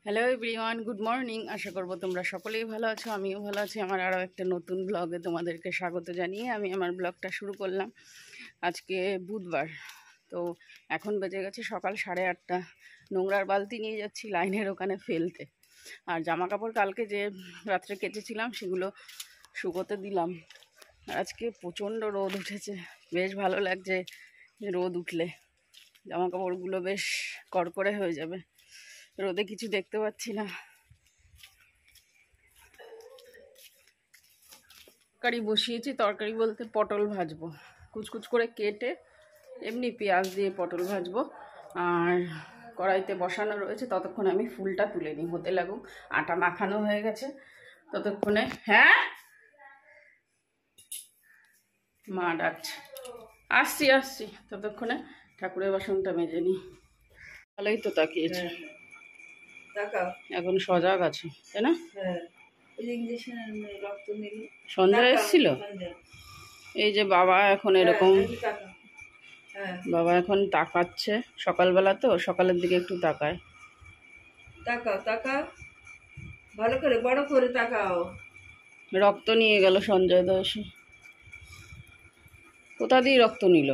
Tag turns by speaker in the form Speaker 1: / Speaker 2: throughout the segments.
Speaker 1: Hello everyone, good morning. আশা করব তোমরা সকলেই ভালো আছো, আমিও ভালো আছি। আমার আরও একটা নতুন ব্লগে তোমাদেরকে স্বাগত জানিয়ে আমি আমার ব্লগটা শুরু করলাম। আজকে বুধবার, তো এখন বেজে গেছে সকাল 8:30। নোংরার বালতি নিয়ে যাচ্ছি লাইনের ওখানে ফেলতে। আর জামা কাপড় কালকে যে রাত্রে কেচেছিলাম সেগুলো শুকোতে দিলাম। আজকে প্রচণ্ড রোদ উঠেছে, বেশ ভালো লাগছে। রোদ উঠলে জামা কাপড়গুলো বেশ কড়কড়ে হয়ে যাবে, রোদে কিছু দেখতে পাচ্ছি না। তরকারি বসিয়েছি, তরকারি বলতে পটল ভাজবো, কুচকুচ করে কেটে এমনি পেঁয়াজ দিয়ে পটল ভাজবো। আর কড়াইতে বসানো রয়েছে, ততক্ষণ আমি ফুলটা তুলে নিই, হতে লাগুক। আটা মাখানো হয়ে গেছে ততক্ষণে। হ্যাঁ, মা ডাকছে, আসছি আসছি। ততক্ষণে ঠাকুরের বাসনটা মেজে নিই। ভালোই তো তাকিয়েছে, এখন সজাগ আছে, তাই না? সন্ধ্যা এসেছিল। এই যে বাবা এখন এরকম, বাবা এখন তাকাচ্ছে। সকালবেলা তো, সকালের দিকে একটু তাকায়।
Speaker 2: তাকাও তাকাও, ভালো করে বড় করে তাকাও।
Speaker 1: রক্ত নিয়ে গেল সঞ্জয় দা এসে। কোথা দিয়ে রক্ত নিল?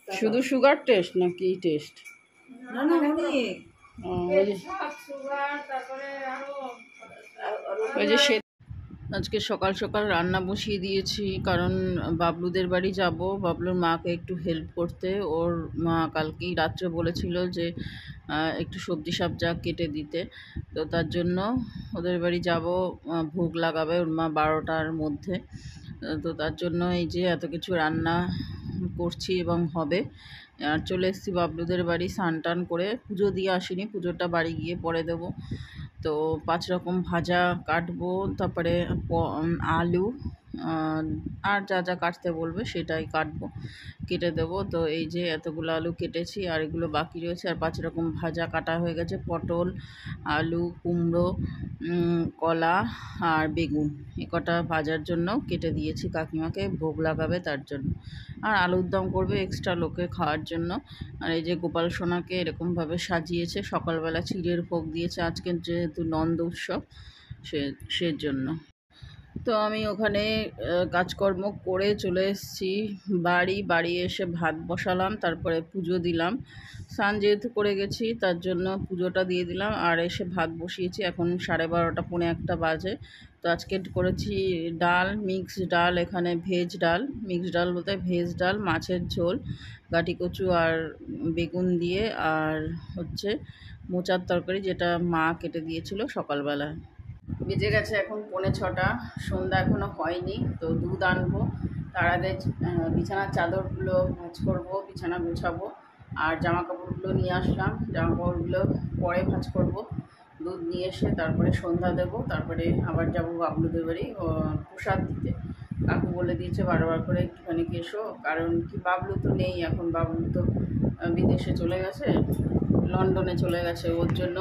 Speaker 1: শুধু সুগার টেস্ট না কি টেস্ট?
Speaker 2: না না, অনেক।
Speaker 1: ওই যে সে আজকে সকাল সকাল রান্না বসিয়ে দিয়েছি, কারণ বাবলুদের বাড়ি যাব, বাবলুর মাকে একটু হেল্প করতে। ওর মা কালকেই রাত্রে বলেছিল যে একটু সবজি সাবজা কেটে দিতে, তো তার জন্য ওদের বাড়ি যাব। ভোগ লাগাবে ওর মা 12টার মধ্যে, তো তার জন্য এই যে এত কিছু রান্না করছি এবং হবে। আর চলে এসেছি বাবলুদের বাড়ি, স্নান টান করে। পুজো দিয়ে আসিনি, পুজোটা বাড়ি গিয়ে পরে দেবো। তো 5 রকম ভাজা কাটবো, তারপরে আলু আর যা যা কাটতে বলবে সেটাই কাটবো, কেটে দেবো। তো এই যে এতগুলো আলু কেটেছি, আর এগুলো বাকি রয়েছে। আর 5 রকম ভাজা কাটা হয়ে গেছে, পটল, আলু, কুমড়ো, কলা আর বেগুন। এ কটা ভাজার জন্য কেটে দিয়েছি কাকিমাকে, ভোগ লাগাবে তার জন্য। আর আলুর দম করবে এক্সট্রা লোকে খাওয়ার জন্য। আর এই যে গোপাল সোনাকে এরকমভাবে সাজিয়েছে, সকালবেলা চিড়ের ভোগ দিয়েছে আজকে, যেহেতু নন্দ উৎসব সেজন্য। তো আমি ওখানে কাজকর্ম করে চলে এসেছি বাড়ি এসে ভাত বসালাম, তারপরে পুজো দিলাম। স্নান যেহেতু করে গেছি তার জন্য পুজোটা দিয়ে দিলাম, আর এসে ভাত বসিয়েছি। এখন 12:30 পৌনে 1 বাজে। তো আজকে করেছি ডাল, মিক্সড ডাল, এখানে ভেজ ডাল। মিক্সড ডাল বলতে ভেজ ডাল, মাছের ঝোল, গাটি কচু আর বেগুন দিয়ে, আর হচ্ছে মোচার তরকারি, যেটা মা কেটে দিয়েছিল সকালবেলা। বেজে গেছে এখন 5:45, সন্ধ্যা এখনও হয়নি। তো দুধ আনবো, তার আগে বিছানার চাদরগুলো ভাঁজ করবো, বিছানা গুছাবো। আর জামা কাপড়গুলো নিয়ে আসলাম, জামা কাপড়গুলো পরে ভাঁজ করবো। দুধ নিয়ে এসে তারপরে সন্ধ্যা দেবো, তারপরে আবার যাবো বাবলুদের বাড়ি প্রসাদ দিতে। কাকু বলে দিয়েছে বারবার করে একটুখানি এসো, কারণ কি বাবলু তো নেই এখন, বাবলু তো বিদেশে চলে গেছে, লন্ডনে চলে গেছে। ওর জন্য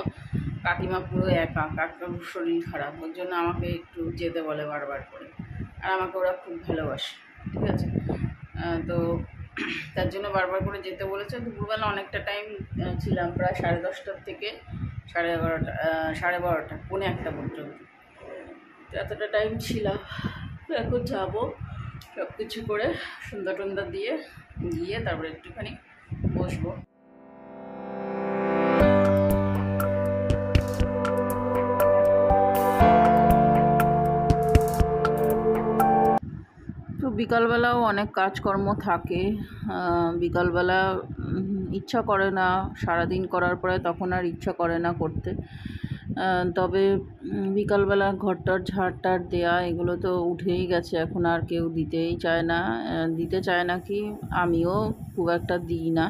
Speaker 1: কাকিমা পুরো একা, কাকিমার শরীর খারাপ, ওর জন্য আমাকে একটু যেতে বলে বারবার করে। আর আমাকে ওরা খুব ভালোবাসে, ঠিক আছে? তো তার জন্য বারবার করে যেতে বলেছে। দুপুরবেলা অনেকটা টাইম ছিলাম, প্রায় 10:30 থেকে 11:30, 12:30, পৌনে 1 পর্যন্ত। তো এতটা টাইম ছিলাম। তো এখন যাবো, সব কিছু করে সন্ধ্যা টন্ধা দিয়ে গিয়ে তারপরে একটুখানি বসবো। তো বিকালবেলাও অনেক কাজকর্ম থাকে। বিকালবেলা ইচ্ছা করে না, সারাদিন করার পরে তখন আর ইচ্ছা করে না করতে। তবে বিকালবেলা ঘরটার ঝাড়টার দেয়া এগুলো তো উঠেই গেছে, এখন আর কেউ দিতেই চায় না। দিতে চায় না কি, আমিও খুব একটা দিই না।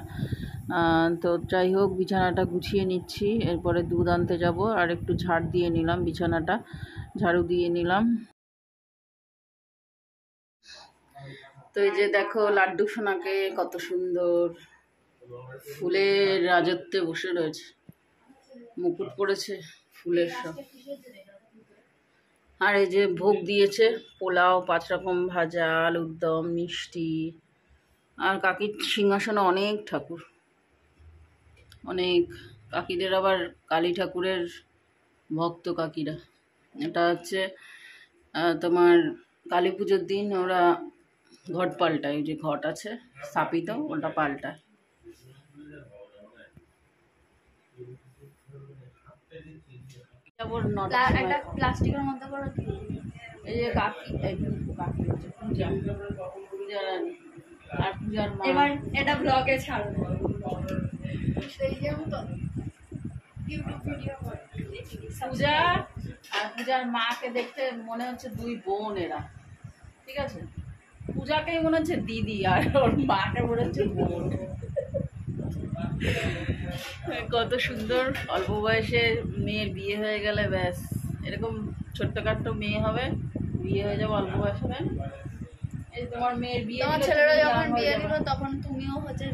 Speaker 1: তো যাই হোক, বিছানাটা গুছিয়ে নিচ্ছি, এরপরে দুধ আনতে যাব। আর একটু ঝাড় দিয়ে নিলাম, বিছানাটা ঝাড়ু দিয়ে নিলাম। তো এই যে দেখো লাড্ডু সোনাকে, কত সুন্দর ফুলের রাজত্বে বসে রয়েছে, মুকুট পড়েছে ফুলের সব। আর এই যে ভোগ দিয়েছে, পোলাও, 5 রকম ভাজা, আলুর দম, মিষ্টি। আর কাকির সিংহাসনে অনেক ঠাকুর, অনেক কাকিদের আবার কালী ঠাকুরের ভক্ত কাকিরা। এটা হচ্ছে তোমার কালী পুজোর দিন ওরা ঘট পাল্টায়, ওই যে ঘট আছে স্থাপিত ওটা পাল্টায়।
Speaker 3: একটা প্লাস্টিকের মধ্যে করে
Speaker 1: এই যে কাকি কাকি হচ্ছে পূজা, পূজা রানী আর পূজার মা।
Speaker 3: এবার এটা ব্লগে ছাড়বো, সেই মতো ইউটিউব ভিডিও করে।
Speaker 1: পূজা আর পূজার মাকে দেখতে মনে হচ্ছে দুই বোন এরা, ঠিক আছে? পূজাকেই মনে হচ্ছে দিদি আর ওর মাকে মনে হচ্ছে বোন। কত সুন্দর, অল্প বয়সে মেয়ের বিয়ে হয়ে গেলে ব্যাস এরকম ছোট্টখাট্ট মেয়ে হবে, বিয়ে হয়ে যাবে অল্প বয়সে। এই তোমার মেয়ের বিয়ে,
Speaker 3: তোমার ছেলেরা যখন বিয়ে দিল তখন তুমিও হচ্ছে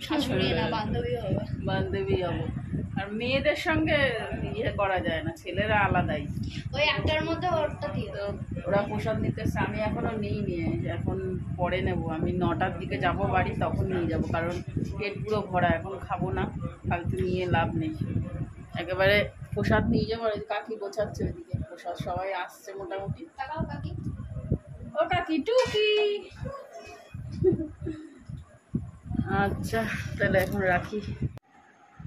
Speaker 3: শাশুড়ি না বান্ধবী হবে।
Speaker 1: বান্ধবী হবো। আর মেয়েদের সঙ্গে ইয়ে করা যায় না, ছেলেরা আলাদাই।
Speaker 3: ওই একটার মধ্যে ওরটা দিয়ে
Speaker 1: তো ওরা প্রসাদ নিতে এসছে, আমি এখনও নিই নিয়ে, এখন পরে নেব। আমি 9টার দিকে যাব বাড়ি, তখন নিয়ে যাব, কারণ পেট পুরো ভরা, এখন খাবো না, ফালতু নিয়ে লাভ নেই। একেবারে প্রসাদ নিয়ে যাবো। আর কাকি গোছাচ্ছে ওইদিকে প্রসাদ, সবাই আসছে মোটামুটি।
Speaker 3: টাকাও কাকি,
Speaker 1: ও কাকি টুকি। আচ্ছা তাহলে এখন রাখি।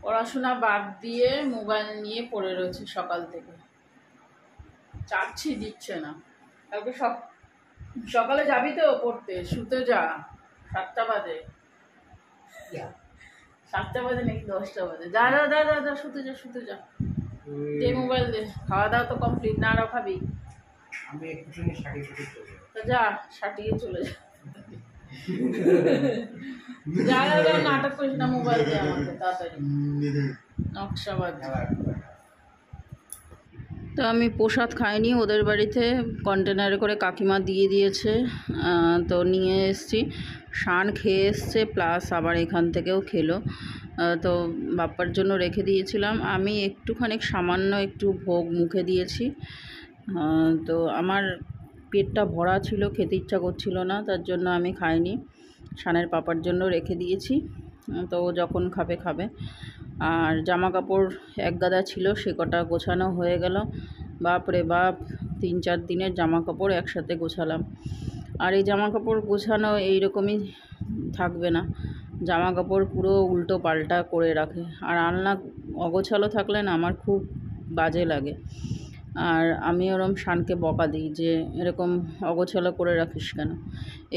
Speaker 1: পড়াশোনা বাদ দিয়ে মোবাইল নিয়ে পড়ে রয়েছে সকাল থেকে, চাচ্ছি দিচ্ছে না। কালকে সকালে যাবি তো পড়তে? শুতে যা, 7টা বাজে। 7টা বাজে নাকি 10টা বাজে? যা যা যা যা যা, শুতে যা, শুতে যা। দে মোবাইল দে। খাওয়া দাওয়া তো কমপ্লিট না, আরও খাবি?
Speaker 4: আমি একটুখানি শাড়ি পরে চলে যাব।
Speaker 1: তো যা, সাটিয়ে চলে যা। যা যা যা, নাটক করিস না, মোবাইল দে আমাকে তাড়াতাড়ি, নকশা বাজে। তো আমি প্রসাদ খাইনি, ওদের বাড়িতে কন্টেনারে করে কাকিমা দিয়ে দিয়েছে, তো নিয়ে এসেছি। শান খেয়ে এসছে, প্লাস আবার এখান থেকেও খেলো। তো বাপ্পার জন্য রেখে দিয়েছিলাম, আমি একটুখানি সামান্য একটু ভোগ মুখে দিয়েছি। তো আমার পেটটা ভরা ছিল, খেতে ইচ্ছা করছিল না, তার জন্য আমি খাইনি। শানের পাপার জন্য রেখে দিয়েছি, তো ও যখন খাবে খাবে। আর জামা কাপড় এক গাদা ছিল, সে কটা গোছানো হয়ে গেল। বাপরে বাপ, 3-4 দিনের জামা কাপড় একসাথে গোছালাম। আর এই জামা কাপড় গোছানো এইরকমই থাকবে না, জামা কাপড় পুরো উল্টো পাল্টা করে রাখে। আর আলনা অগোছালো থাকলে না আমার খুব বাজে লাগে। আর আমি ওরম শানকে বকা দিই যে এরকম অগোছালো করে রাখিস কেন।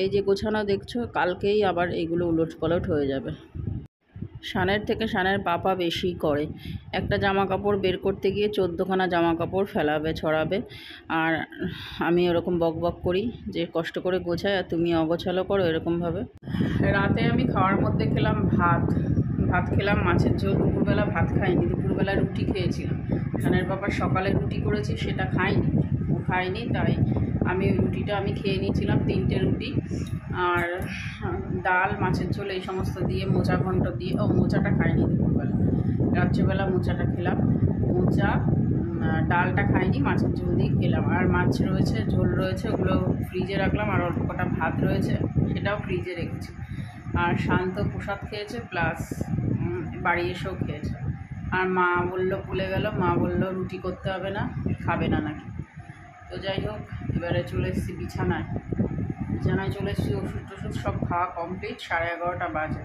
Speaker 1: এই যে গোছানো দেখছো, কালকেই আবার এগুলো উলটপালট হয়ে যাবে। শানের থেকে শানের পাপা বেশি করে, একটা জামা কাপড় বের করতে গিয়ে 14খানা জামা কাপড় ফেলাবে, ছড়াবে। আর আমি ওরকম বক বক করি যে কষ্ট করে গোছায় আর তুমি অগোছালো করো এরকমভাবে। রাতে আমি খাওয়ার মধ্যে খেলাম ভাত খেলাম, মাছের ঝোল। দুপুরবেলা ভাত খাইনি, দুপুরবেলা রুটি খেয়েছিলাম। শানের পাপার সকালে রুটি করেছি, সেটা খাইনি, ও খাইনি, তাই আমি ওই রুটিটা আমি খেয়ে নিয়েছিলাম, 3টে রুটি। আর ডাল, মাছের ঝোল এই সমস্ত দিয়ে, মোচা ঘন্ট দিয়ে, মোচাটা খাইনি দুপুরবেলা, রাত্রিবেলা মোচাটা খেলাম। মোচা, ডালটা খাইনি, মাছের ঝোল দিয়ে খেলাম। আর মাছ রয়েছে, ঝোল রয়েছে, ওগুলো ফ্রিজে রাখলাম। আর অল্প কটা ভাত রয়েছে, সেটাও ফ্রিজে রেখেছি। আর শান্ত প্রসাদ খেয়েছে, প্লাস বাড়ি এসেও খেয়েছে। আর মা বললো, ভুলে গেল, মা বললো রুটি করতে হবে না, খাবে না নাকি। তো যাই হোক, এবারে চলে এসেছি বিছানায় চলে এসেছি। ওষুধ টষুধ সব খাওয়া কমপ্লিট, 11:30 বাজে।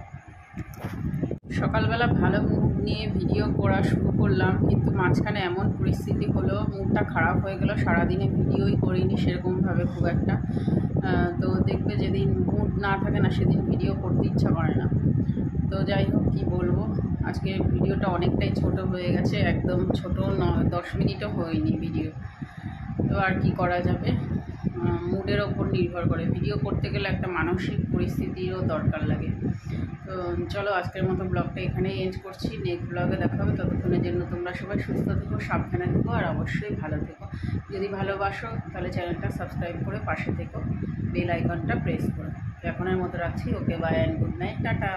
Speaker 1: সকালবেলা ভালো মুড নিয়ে ভিডিও করা শুরু করলাম, কিন্তু মাঝখানে এমন পরিস্থিতি হলো, মুডটা খারাপ হয়ে গেল। সারাদিনে ভিডিওই করিনি সেরকমভাবে খুব একটা। তো দেখবে যেদিন মুড না থাকে না, সেদিন ভিডিও করতে ইচ্ছা করে না। তো যাই হোক, কী বলবো, আজকে ভিডিওটা অনেকটাই ছোট হয়ে গেছে, একদম ছোট নয়, 10 মিনিটও হয়নি ভিডিও। তো আর কি করা যাবে, মুডের ওপর নির্ভর করে। ভিডিও করতে গেলে একটা মানসিক পরিস্থিতিরও দরকার লাগে। তো চলো, আজকের মতো ব্লগটা এখানেই এন্ড করছি। নেক্সট ব্লগে দেখা হবে, ততক্ষণের জন্য তোমরা সবাই সুস্থ থেকো, সাবধানে থেকো, আর অবশ্যই ভালো থেকো। যদি ভালোবাসো তাহলে চ্যানেলটা সাবস্ক্রাইব করে পাশে থেকো, বেল আইকনটা প্রেস করো। তো এখনের মতো রাখছি, okay, bye and good night, tata.